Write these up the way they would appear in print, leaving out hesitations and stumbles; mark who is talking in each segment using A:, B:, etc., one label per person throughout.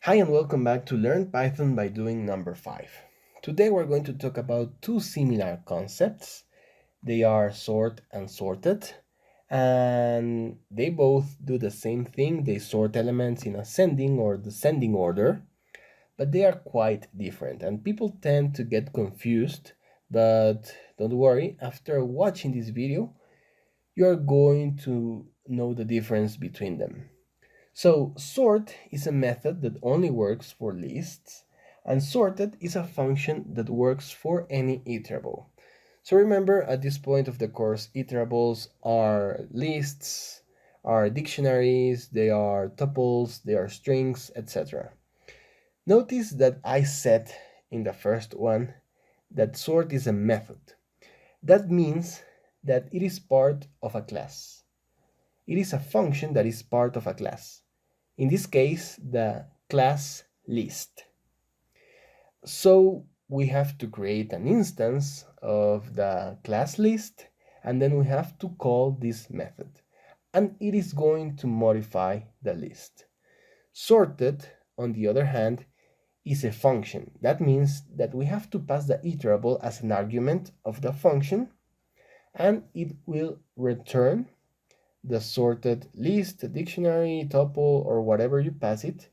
A: Hi and welcome back to Learn Python by Doing number 5. Today we're going to talk about two similar concepts. They are sort and sorted, and they both do the same thing. They sort elements in ascending or descending order, but they are quite different and people tend to get confused. But don't worry, after watching this video, you're going to know the difference between them. So sort is a method that only works for lists, and sorted is a function that works for any iterable. So remember, at this point of the course, iterables are lists, are dictionaries, they are tuples, they are strings, etc. Notice that I said in the first one that sort is a method. That means that it is part of a class. It is a function that is part of a class. In this case, the class list. So we have to create an instance of the class list, and then we have to call this method. And it is going to modify the list. Sorted, on the other hand, is a function. That means that we have to pass the iterable as an argument of the function, and it will return the sorted list, dictionary, tuple, or whatever you pass it,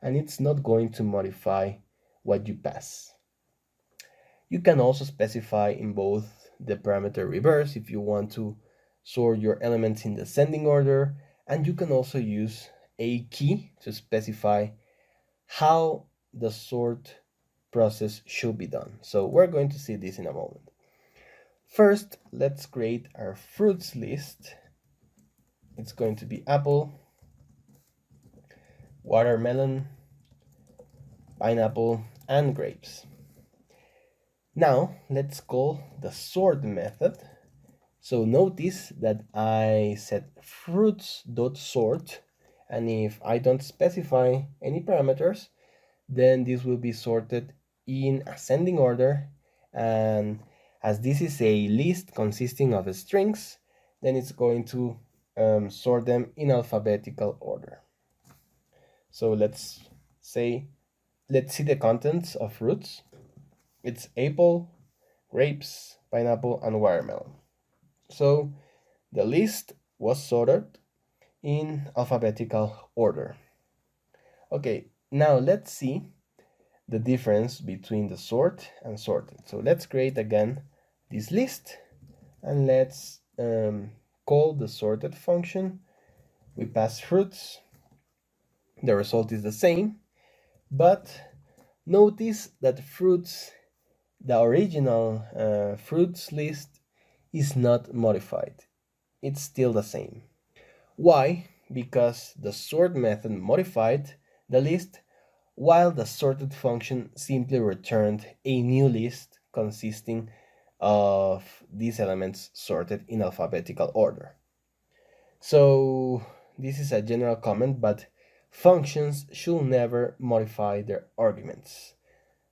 A: and it's not going to modify what you pass. You can also specify in both the parameter reverse if you want to sort your elements in descending order, and you can also use a key to specify how the sort process should be done. So we're going to see this in a moment. First, let's create our fruits list. It's going to be apple, watermelon, pineapple, and grapes. Now let's call the sort method. So notice that I set fruits.sort, and if I don't specify any parameters, then this will be sorted in ascending order, and as this is a list consisting of strings, then it's going to sort them in alphabetical order. So let's see the contents of fruits. It's apple, grapes, pineapple, and watermelon. So the list was sorted in alphabetical order. Okay, now let's see the difference between the sort and sorted. So let's create again this list, and let's call the sorted function. We pass fruits. The result is the same, but notice that fruits, the original fruits list, is not modified. It's still the same. Why? Because the sort method modified the list, while the sorted function simply returned a new list consisting of these elements sorted in alphabetical order. So this is a general comment, but functions should never modify their arguments.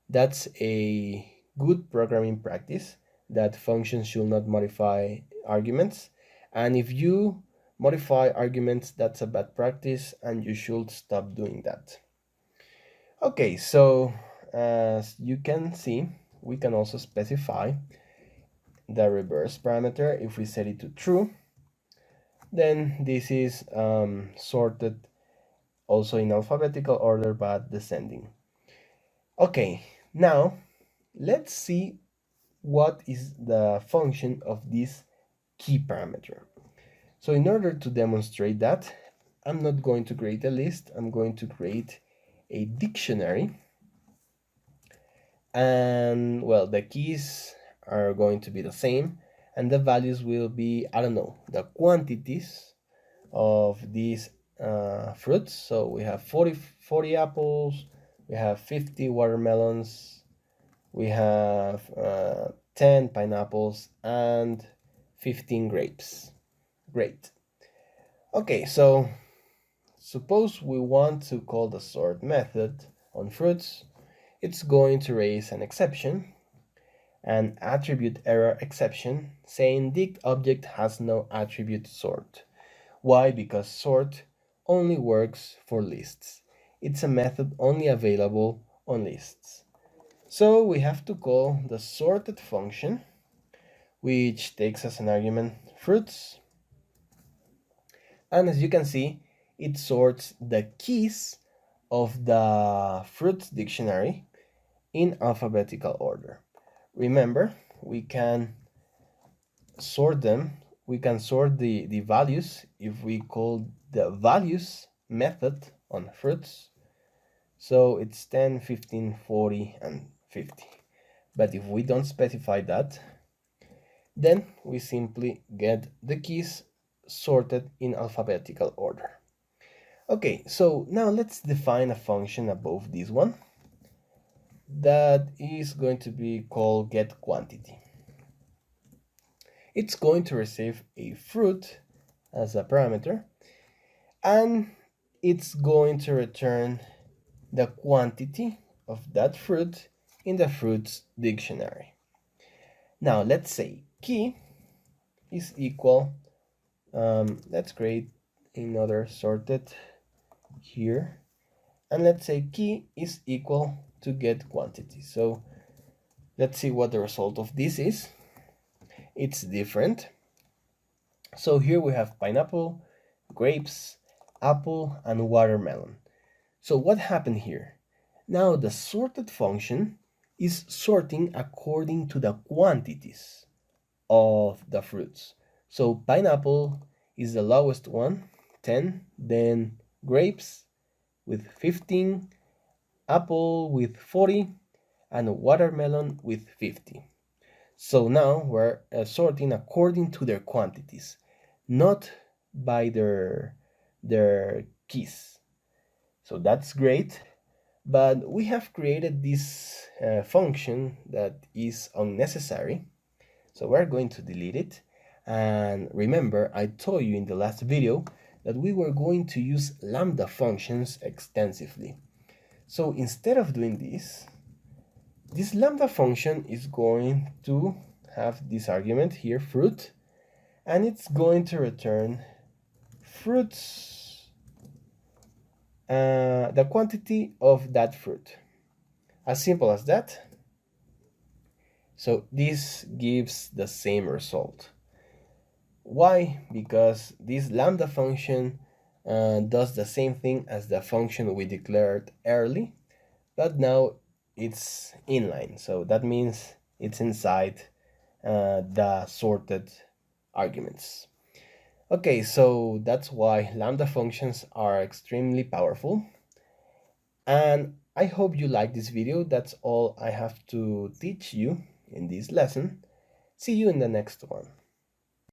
A: That's a good programming practice, that functions should not modify arguments. And if you modify arguments, that's a bad practice, and you should stop doing that. Okay, so as you can see, we can also specify the reverse parameter. If we set it to true, then this is sorted also in alphabetical order but descending. Okay, now let's see what is the function of this key parameter. So in order to demonstrate that, I'm not going to create a list, I'm going to create a dictionary. And well, the keys are going to be the same, and the values will be, I don't know, the quantities of these fruits. So we have 40 apples, we have 50 watermelons, we have 10 pineapples, and 15 grapes. Great. Okay, so suppose we want to call the sort method on fruits. It's going to raise an exception, an attribute error exception, saying the object has no attribute sort. Why? Because sort only works for lists. it's a method only available on lists. So we have to call the sorted function, which takes as an argument fruits. And as you can see, it sorts the keys of the fruits dictionary in alphabetical order. Remember, we can sort them. We can sort the values if we call the values method on fruits. So it's 10, 15, 40, and 50. But if we don't specify that, then we simply get the keys sorted in alphabetical order. Okay, so now let's define a function above this one that is going to be called getQuantity. It's going to receive a fruit as a parameter, and it's going to return the quantity of that fruit in the fruits dictionary. Now let's say key is equal, let's create another sorted here, and let's say key is equal to getQuantity. So let's see what the result of this is. It's different. So here we have pineapple, grapes, apple, and watermelon. So what happened here? Now the sorted function is sorting according to the quantities of the fruits. So pineapple is the lowest one, 10, then grapes with 15, apple with 40, and watermelon with 50. So now we're sorting according to their quantities, not by their keys. So that's great, but we have created this function that is unnecessary. So we're going to delete it. And remember, I told you in the last video that we were going to use lambda functions extensively. So instead of doing this lambda function is going to have this argument here, fruit, and it's going to return fruits, the quantity of that fruit. As simple as that. So this gives the same result. Why? Because this lambda function does the same thing as the function we declared early, but now it's inline. So that means it's inside the sorted arguments. Okay, so that's why lambda functions are extremely powerful. And I hope you like this video. That's all I have to teach you in this lesson. See you in the next one.